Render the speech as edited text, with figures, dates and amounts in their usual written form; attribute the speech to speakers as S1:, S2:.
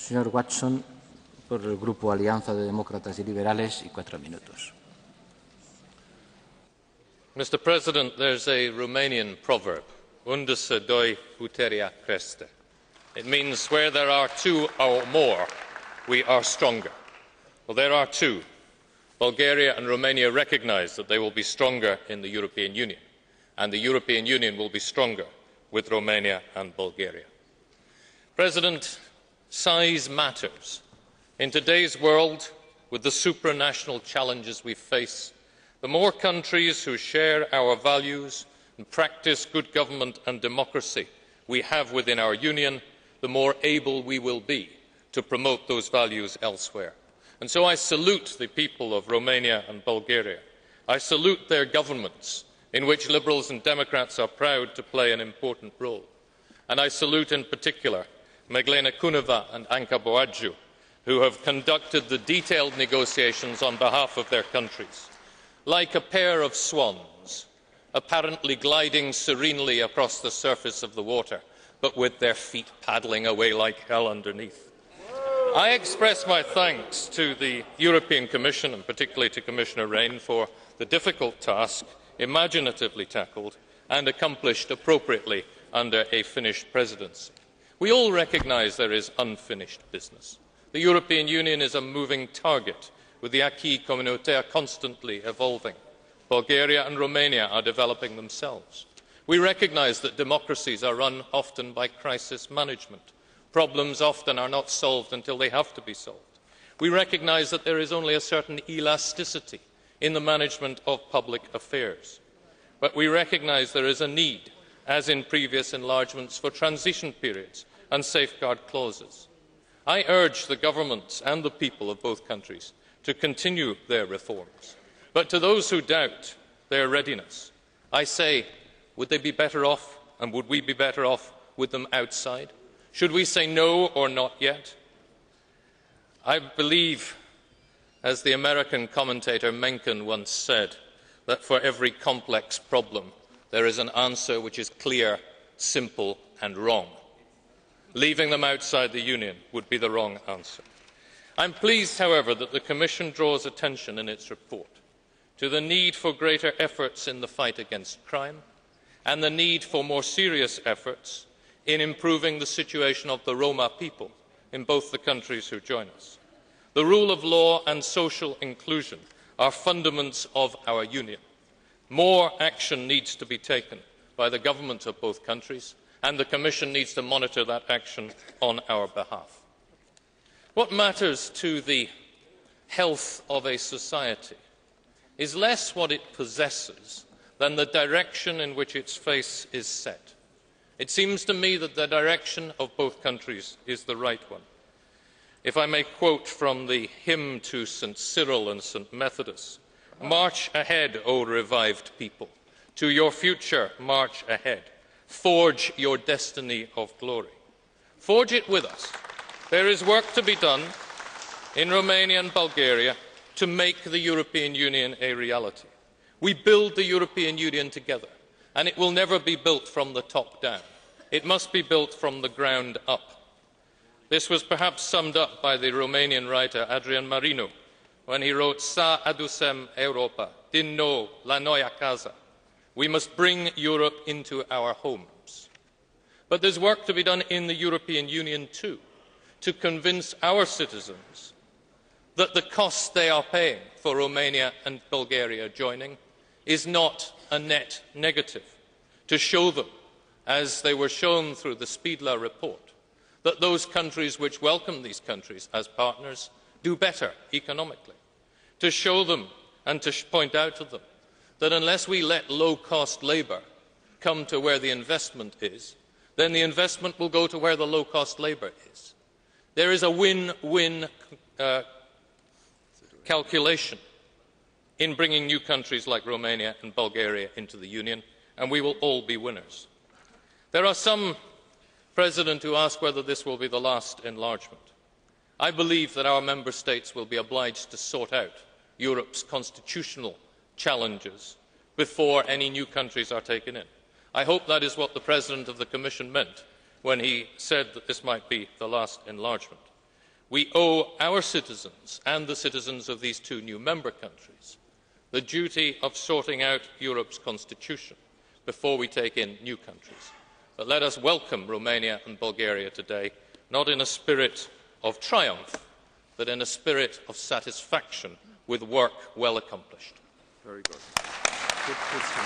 S1: Señor Watson, por el Grupo Alianza de Demócratas y Liberales, y 4 minutos.
S2: Mr. President, there's a Romanian proverb, unde se doi puterea creste. It means where there are two or more, we are stronger. Well, there are two. Bulgaria and Romania recognise that they will be stronger in the European Union, and the European Union will be stronger with Romania and Bulgaria. President, size matters. In today's world, with the supranational challenges we face, the more countries who share our values and practice good government and democracy we have within our Union, the more able we will be to promote those values elsewhere. And so I salute the people of Romania and Bulgaria. I salute their governments, in which Liberals and Democrats are proud to play an important role. And I salute in particular Meglena Kuneva and Anca Boagiu, who have conducted the detailed negotiations on behalf of their countries. Like a pair of swans, apparently gliding serenely across the surface of the water, but with their feet paddling away like hell underneath. I express my thanks to the European Commission, and particularly to Commissioner Rehn, for the difficult task imaginatively tackled and accomplished appropriately under a Finnish presidency. We all recognise there is unfinished business. The European Union is a moving target, with the acquis communautaire constantly evolving. Bulgaria and Romania are developing themselves. We recognise that democracies are run often by crisis management. Problems often are not solved until they have to be solved. We recognise that there is only a certain elasticity in the management of public affairs. But we recognise there is a need, as in previous enlargements, for transition periods and safeguard clauses. I urge the governments and the people of both countries to continue their reforms. But to those who doubt their readiness, I say, would they be better off, and would we be better off with them outside? Should we say no or not yet? I believe, as the American commentator Mencken once said, that for every complex problem there is an answer which is clear, simple and wrong. Leaving them outside the Union would be the wrong answer. I am pleased, however, that the Commission draws attention in its report to the need for greater efforts in the fight against crime and the need for more serious efforts in improving the situation of the Roma people in both the countries who join us. The rule of law and social inclusion are fundaments of our Union. More action needs to be taken by the government of both countries, and the Commission needs to monitor that action on our behalf. What matters to the health of a society is less what it possesses than the direction in which its face is set. It seems to me that the direction of both countries is the right one. If I may quote from the hymn to St. Cyril and St. Methodus, "March ahead, O revived people, to your future march ahead. Forge your destiny of glory." Forge it with us. There is work to be done in Romania and Bulgaria to make the European Union a reality. We build the European Union together, and it will never be built from the top down. It must be built from the ground up. This was perhaps summed up by the Romanian writer Adrian Marinu when he wrote, "Să aducem Europa din nou la noi acasă." We must bring Europe into our homes. But there's work to be done in the European Union too, to convince our citizens that the cost they are paying for Romania and Bulgaria joining is not a net negative, to show them, as they were shown through the Spiedler report, that those countries which welcome these countries as partners do better economically, to show them and to point out to them that unless we let low-cost labour come to where the investment is, then the investment will go to where the low-cost labour is. There is a win-win calculation in bringing new countries like Romania and Bulgaria into the Union, and we will all be winners. There are some, President, who ask whether this will be the last enlargement. I believe that our member states will be obliged to sort out Europe's constitutional challenges before any new countries are taken in. I hope that is what the President of the Commission meant when he said that this might be the last enlargement. We owe our citizens and the citizens of these two new member countries the duty of sorting out Europe's constitution before we take in new countries. But let us welcome Romania and Bulgaria today, not in a spirit of triumph, but in a spirit of satisfaction with work well accomplished.
S3: Very good. Good question.